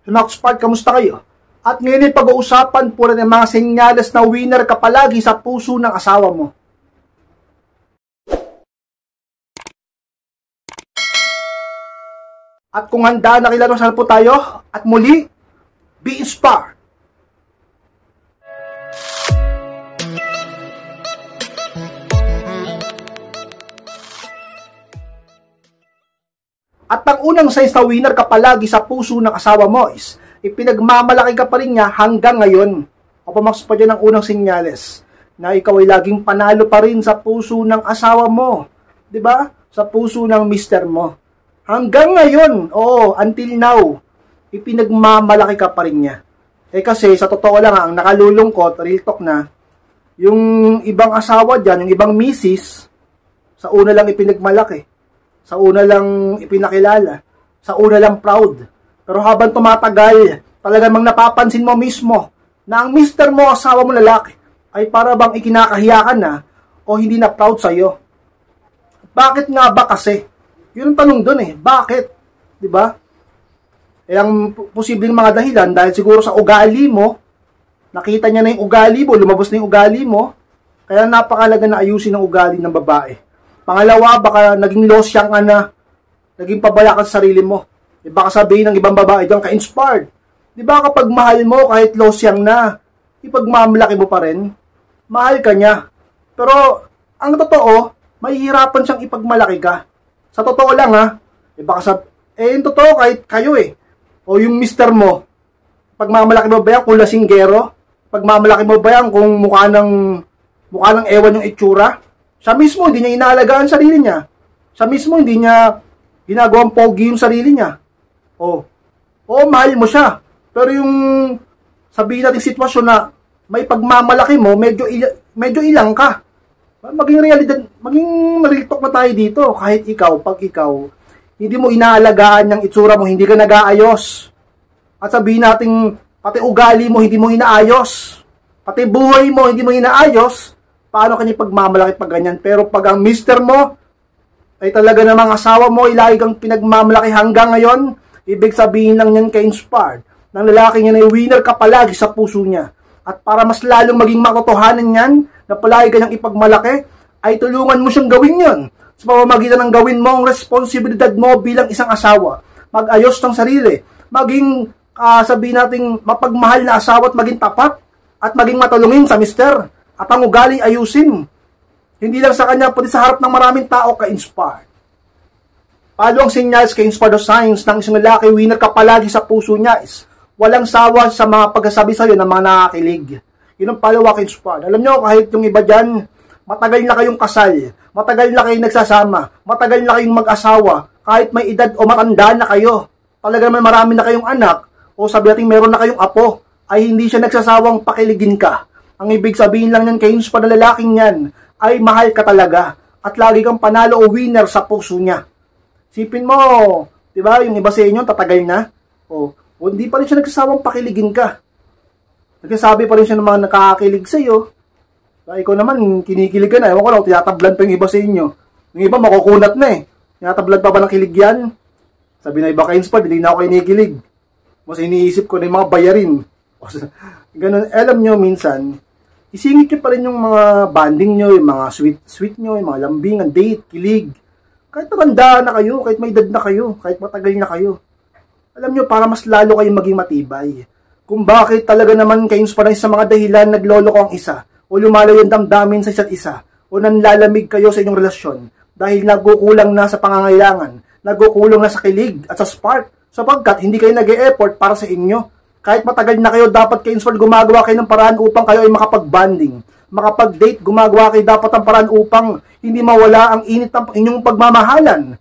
Lumakspark, kamusta kayo? At ngayon ay pag-uusapan po rin ang mga senyales na winner ka palagi sa puso ng asawa mo. At kung handa na kilala po tayo, at muli, be inspired! At ang unang signs na winner ka palagi sa puso ng asawa mo is ipinagmamalaki ka pa rin niya hanggang ngayon. O pumasok pa dyan ang unang senyales na ikaw ay laging panalo pa rin sa puso ng asawa mo. 'Di ba? Sa puso ng mister mo. Hanggang ngayon, until now, ipinagmamalaki ka pa rin niya. Kasi sa totoo lang, ang nakalulungkot, real talk na, yung ibang asawa dyan, yung ibang misis, sa una lang ipinagmalaki. Sa una lang ipinakilala, sa una lang proud. Pero habang tumatagal, talagang napapansin mo mismo na ang mister mo, asawa mo lalaki, ay para bang ikinakahiya ka na o hindi na proud sa'yo. Bakit nga ba kasi? Yun ang tanong dun Bakit? Diba? Ang posibleng mga dahilan dahil siguro sa ugali mo, nakita niya na yung ugali mo, lumabas na yung ugali mo, kaya napakalaga na ayusin ang ugali ng babae. Pangalawa, baka naging losyang ka na, naging pabaya ka sa sarili mo. Baka sabihin ng ibang babae diyan, ka-inspired. Di ba kapag mahal mo, kahit losyang na, ipagmamalaki mo pa rin, mahal ka niya. Pero, ang totoo, mahihirapan siyang ipagmalaki ka. Sa totoo lang baka yung totoo kahit kayo o yung mister mo, pagmamalaki mo ba yan kung lasinggero? Pagmamalaki mo ba yan kung mukha ng ewan yung itsura? Siya mismo, hindi niya inaalagaan sarili niya. Siya mismo, hindi niya ginagawang pogi yung sarili niya. Mahal mo siya. Pero yung sabihin natin sitwasyon na may pagmamalaki mo, medyo ilang ka. Maging real talk na tayo dito. Kahit pag ikaw, hindi mo inaalagaan yung itsura mo, hindi ka nag-aayos. At sabihin natin, pati ugali mo, hindi mo inaayos. Pati buhay mo, hindi mo inaayos. Paano kanya pagmamalaki pag ganyan? Pero pag ang mister mo ay talaga namang asawa mo, ilagi kang pinagmamalaki hanggang ngayon, ibig sabihin lang yan ka-inspired ng lalaki niya na winner ka palagi sa puso niya. At para mas lalong maging matotohanan yan, na palagi kanyang ipagmalaki, ay tulungan mo siyang gawin yon sa pamamagitan ng gawin mo ang responsibilidad mo bilang isang asawa. Mag-ayos ng sarili, maging sabihin nating mapagmahal na asawa at maging tapat, at maging matulungin sa mister. At ang ugaling ayusin. Hindi lang sa kanya, pati sa harap ng maraming tao ka-inspired. Palo ang senyales ka-inspired o signs ng isang lalaki, winner ka palagi sa puso niya is walang sawa sa mga pagkasabi sa'yo ng mga nakakilig. Yun ang palawa ka-inspired. Alam nyo, kahit yung iba dyan, matagal na kayong kasal, matagal na kayong nagsasama, matagal na kayong mag-asawa, kahit may edad o matanda na kayo, talaga naman marami na kayong anak, o sabi natin meron na kayong apo, ay hindi siya nagsasawang pakiligin ka. Ang ibig sabihin lang yan, ka-inspired na lalaking yan, ay mahal ka talaga, at lagi kang panalo o winner sa puso niya. Sipin mo, di ba, yung iba sa inyo, tatagal na, hindi pa rin siya nagsasawang pakiligin ka. Nagsasabi pa rin siya ng mga nakakakilig sa iyo. Ikaw naman, kinikilig ka na. Ewan ko lang, tinatablan pa yung iba sa inyo. Yung iba, makukunat na Tinatablan pa ba ng kilig yan? Sabi na iba ka-inspired, hindi na ako kinikilig. Mas iniisip ko na yung mga bayarin. Ganun, alam nyo, minsan, isingit nyo pa rin yung mga banding nyo, yung mga sweet nyo, yung mga lambingan, date, kilig. Kahit matanda na kayo, kahit may edad na kayo, kahit matagal na kayo. Alam nyo, para mas lalo kayong maging matibay. Kung bakit talaga naman ka-inspire sa mga dahilan naglolo ko ang isa, o lumalayo yung damdamin sa isa't isa, o nanlalamig kayo sa inyong relasyon, dahil nagkukulang na sa pangangailangan, nagkukulang na sa kilig at sa spark, sapagkat hindi kayo nag-e-effort para sa inyo. Kahit matagal na kayo, dapat ka-inspire, gumagawa kayo ng paraan upang kayo ay makapag-bonding, makapag-date, gumagawa kayo dapat ang paraan upang hindi mawala ang init ng inyong pagmamahalan.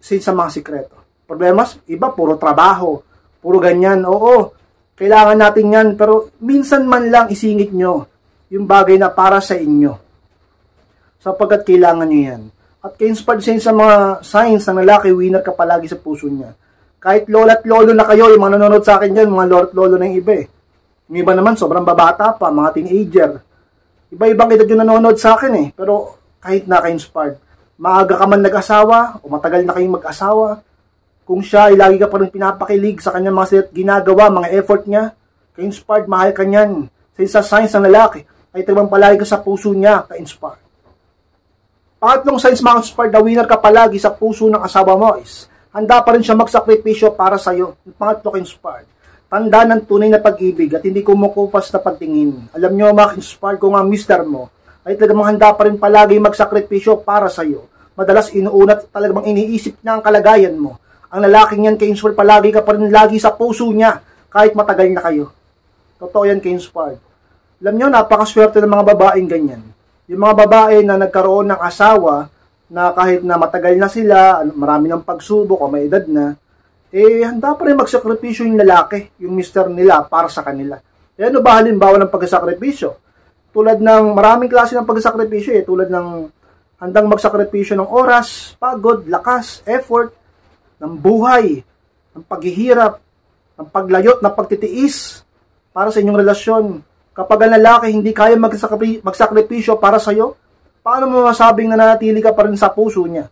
Sa mga sikreto. Problemas, iba, puro trabaho, puro ganyan. Kailangan natin yan, pero minsan man lang isingit nyo yung bagay na para sa inyo. Sapagkat kailangan nyo yan. At ka-inspired sa mga signs ng lalaki, winner ka palagi sa puso niya. Kahit lola at lolo na kayo, yung mga nanonood sa akin dyan, mga lola at lolo na yung iba Yung iba naman, sobrang babata pa, mga teenager. Iba-ibang edad yung nanonood sa akin Pero kahit na ka-inspired, maaga ka man nag-asawa, o matagal na kayong mag-asawa, Kung siya ay lagi ka pa rin pinapakilig sa kanyang mga ginagawa, mga effort niya, ka-inspired, mahal ka niyan. Sa signs ng lalaki, ay talagang palagi ka sa puso niya, ka-inspired. Pangatlong signs, mga inspired, na winner ka palagi sa puso ng asawa mo is, handa pa rin siya magsakripisyo para sa iyo. Pangatlo, ka-inspired, tanda ng tunay na pag-ibig at hindi kumukupas na pagtingin. Alam niyo, mga inspired, kung ang mister mo ay talagang handa pa rin palagi magsakripisyo para sa iyo. Madalas inuuna at talagang iniisip niya ang kalagayan mo. Ang lalaking yan, ka-inspired, palagi ka pa rin lagi sa puso niya kahit matagal na kayo. Totoo yan, ka-inspired. Alam niyo, napakaswerte ng mga babaeng ganyan. Yung mga babae na nagkaroon ng asawa na kahit na matagal na sila, marami ng pagsubok o may edad na, handa pa rin magsakripisyo yung lalaki, yung mister nila para sa kanila. Ano ba halimbawa ng pagsakripisyo? Tulad ng maraming klase ng pagsakripisyo, tulad ng handang magsakripisyo ng oras, pagod, lakas, effort, ng buhay, ng paghihirap, ng paglayot, ng pagtitiis para sa inyong relasyon. Kapag ang lalaki hindi kaya magsakripisyo para sa iyo, paano mo masabing nananatili ka pa rin sa puso niya?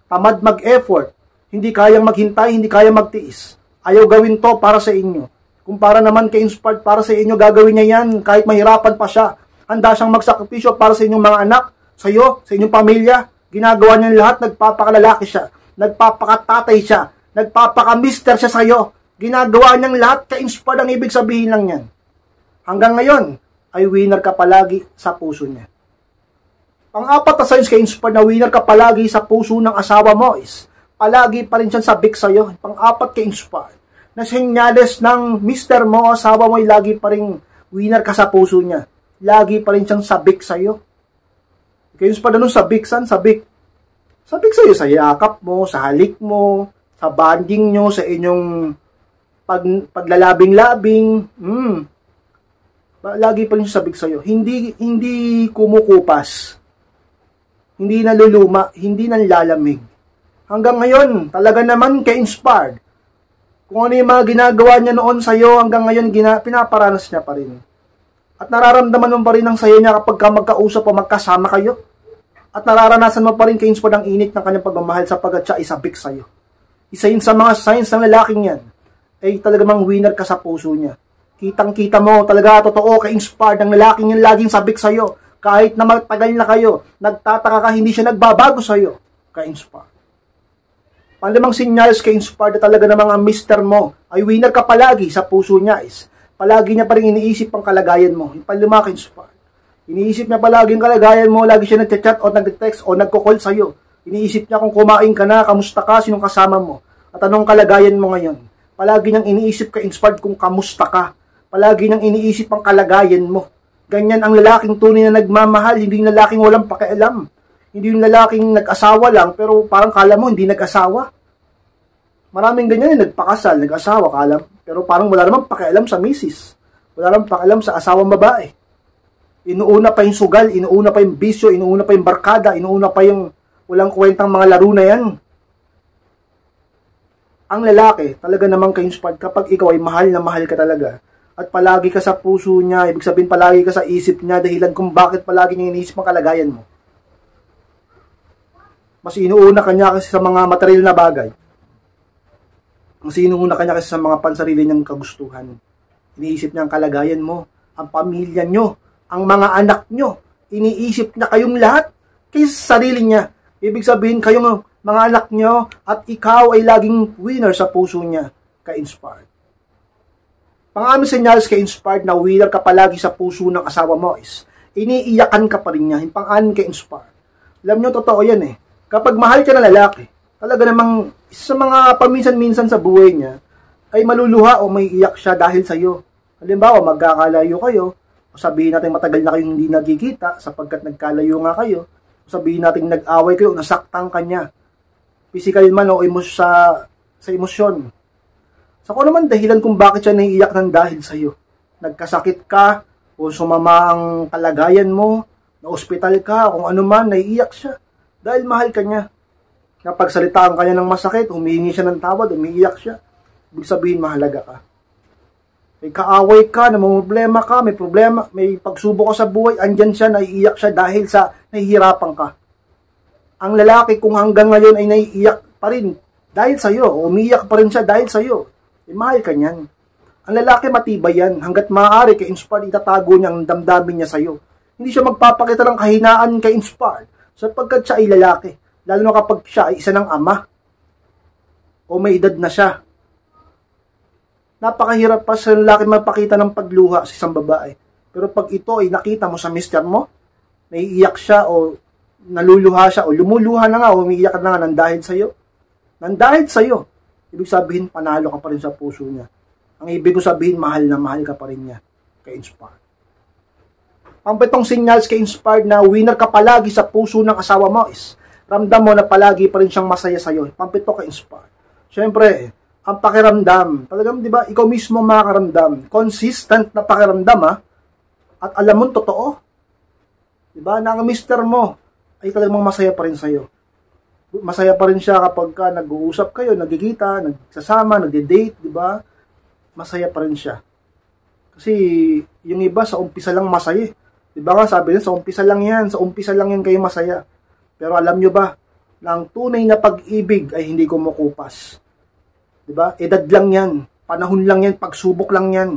Tamad mag-effort, hindi kayang maghintay, hindi kayang magtiis. Ayaw gawin to para sa inyo. Kung para naman ka-inspired para sa inyo, gagawin niya yan kahit mahirapan pa siya. Handa siyang magsakripisyo para sa inyong mga anak, sa iyo, sa inyong pamilya. Ginagawa niya lahat, nagpapakalalaki siya, nagpapakatatay siya, nagpapakamister siya sa iyo. Ginagawa niyang lahat, ka-inspired ang ibig sabihin lang yan. Hanggang ngayon, ay winner ka palagi sa puso niya. Pang-apat na signs, ka-inspired, na winner ka palagi sa puso ng asawa mo is, palagi pa rin siyang sabik sa iyo. Pang-apat, ka-inspired, na senyales ng mister mo, asawa mo ay lagi pa rin winner ka sa puso niya. Lagi pa rin siyang sabik sa iyo. Ka-inspired, anong sabik? San sabik? Sabik sa iyo, sa yakap mo, sa halik mo, sa bonding nyo, sa inyong paglalabing-labing. Lagi pa rin sabik sa iyo. Hindi kumukupas. Hindi naluluma, hindi nanlalamig. Hanggang ngayon, talaga naman ka-inspired. Kung ano yung mga ginagawa niya noon sa iyo, hanggang ngayon pinaparanas niya pa rin. At nararamdaman mo pa rin ang saya niya kapag magkausap o magkasama kayo. At nararanasan mo pa rin ka-inspired ang init ng kanyang pagmamahal sapagkat siya isabik sa iyo. Isa yun sa mga signs ng lalaking yan, ay talagang winner ka sa puso niya. Kitang-kita mo, talaga totoo, ka-inspired ang lalaking yan laging sabik sa iyo. Kahit na matagal na kayo, nagtataka ka, hindi siya nagbabago sa iyo. Ka-inspired. Panlimang sinyals, ka-inspired na talaga ng mga mister mo, ay winner ka palagi sa puso niya is, palagi niya pa rin iniisip ang kalagayan mo. Yung panlima, ka-inspired. Iniisip niya palagi ang kalagayan mo, lagi siya nag-chat o nag-text o nagko-call sa iyo. Iniisip niya kung kumain ka na, kamusta ka, sinong kasama mo, at anong kalagayan mo ngayon. Palagi niyang iniisip, ka-inspired, kung kamusta ka. Palagi niyang iniisip ang kalagayan mo. Ganyan ang lalaking tunay na nagmamahal, hindi yung lalaking walang pakialam. Hindi yung lalaking nag-asawa lang, pero parang kala mo hindi nag-asawa. Maraming ganyan yung nagpakasal, nag-asawa, kala, pero parang wala namang pakialam sa misis. Wala namang pakialam sa asawang babae. Inuuna pa yung sugal, inuuna pa yung bisyo, inuuna pa yung barkada, inuuna pa yung walang kwentang mga laro na yan. Ang lalaki, talaga namang ka-inspired kapag ikaw ay mahal na mahal ka talaga. At palagi ka sa puso niya, ibig sabihin palagi ka sa isip niya, dahilan kung bakit palagi niya iniisip ang kalagayan mo. Mas inuuna kanya kasi sa mga material na bagay. Mas inuuna kanya kasi sa mga pansarili niyang kagustuhan. Iniisip niya ang kalagayan mo, ang pamilya niyo, ang mga anak niyo. Iniisip niya kayong lahat kaysa sa sarili niya. Ibig sabihin kayong mga anak niyo at ikaw ay laging winner sa puso niya, ka-inspired. Pang-amin senyales ka-inspired na winner ka palagi sa puso ng asawa mo is, iniiyakan ka pa rin niya. Pang-amin ka-inspired. Alam niyo, totoo yan eh. Kapag mahal ka na lalaki, talaga namang sa mga paminsan-minsan sa buhay niya, ay maluluha o may iyak siya dahil sa iyo. Halimbawa, magkakalayo kayo, o sabihin natin matagal na kayong hindi nagkikita sapagkat nagkalayo nga kayo, o sabihin natin nag-away kayo, nasaktan ka niya. Physical man o sa emosyon. So kung naman dahilan kung bakit siya naiiyak ng dahil sa iyo. Nagkasakit ka, o sumama ang kalagayan mo, na ospital ka, kung ano man, naiiyak siya. Dahil mahal ka niya. Napagsalitaan ka niya ng masakit, humihingi siya ng tawad, umiiyak siya. Ibig sabihin, mahalaga ka. May kaaway ka, namumroblema ka, may problema, may pagsubok ka sa buhay, andyan siya, naiiyak siya dahil sa nahihirapan ka. Ang lalaki kung hanggang ngayon ay naiiyak pa rin dahil sa'yo, o umiyak pa rin siya dahil sa'yo, mahal ka niyan. Ang lalaki matibay yan, hanggat maaari kay inspired, itatago niya ang damdamin niya sa'yo. Hindi siya magpapakita ng kahinaan kay inspired, sapagkat siya ay lalaki, lalo na kapag siya ay isa ng ama, o may edad na siya. Napakahirap pa sa lalaki magpakita ng pagluha sa isang babae. Pero pag ito ay nakita mo sa mister mo, naiiyak siya o naluluha siya o lumuluha na nga o umiiyak na nga nang dahil sa'yo. Nang dahil sa'yo, ibig sabihin panalo ka pa rin sa puso niya. Ang ibig ko sabihin, mahal na mahal ka pa rin niya kay inspired. Ang pitong signals kay inspired na winner ka palagi sa puso ng asawa mo is ramdam mo na palagi pa rin siyang masaya sa'yo. Pampito kay inspired. Siyempre, ang pakiramdam, talagang di ba, ikaw mismo makakaramdam, consistent na pakiramdam at alam mo totoo. Di ba, na ang mister mo ay talagang masaya pa rin sa'yo. Masaya pa rin siya kapag nag-uusap kayo, nagkikita, nagsasama, nagde-date, di ba? Masaya pa rin siya. Kasi yung iba sa umpisa lang masaya. Di ba nga sabi nila, sa umpisa lang yan kayo masaya. Pero alam nyo ba, na ang tunay na pag-ibig ay hindi kumukupas. Di ba? Edad lang yan, panahon lang yan, pagsubok lang yan.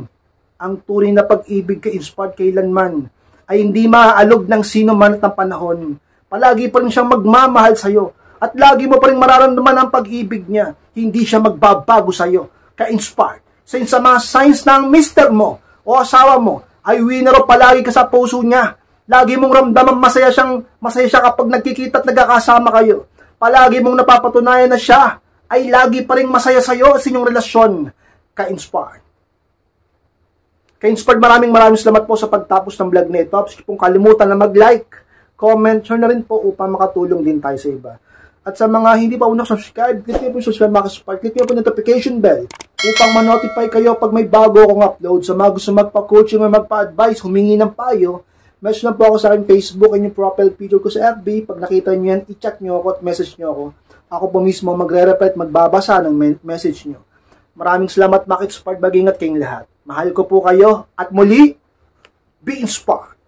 Ang tunay na pag-ibig kay inspired kailanman ay hindi maaalog ng sino man at ng panahon. Palagi pa rin siyang magmamahal sa'yo. At lagi mo pa rin mararamdaman ang pag-ibig niya. Hindi siya magbabago sa'yo. Ka-inspired. Since sa mga signs ng mister mo o asawa mo ay winner o palagi ka sa puso niya. Lagi mong ramdaman masaya siya kapag nagkikita at nagkakasama kayo. Palagi mong napapatunayan na siya ay lagi pa rin masaya sa'yo sa inyong relasyon. Ka-inspired. Ka-inspired, maraming salamat po sa pagtapos ng vlog na ito. Sige pong kalimutan na mag-like, comment, share na rin po upang makatulong din tayo sa iba. At sa mga hindi pa subscribe, click nyo po yung subscribe, click nyo po yung notification bell upang ma-notify kayo pag may bago akong upload. Sa mga gusto magpa-coaching o magpa-advise, humingi ng payo, message lang po ako sa akin Facebook and yung profile picture ko sa FB. Pag nakita nyo yan, i-chat nyo ako at message nyo ako. Ako po mismo magre-reply at magbabasa ng message nyo. Maraming salamat, Mac Inspired. Mag-ingat kayong lahat. Mahal ko po kayo at muli, be inspired.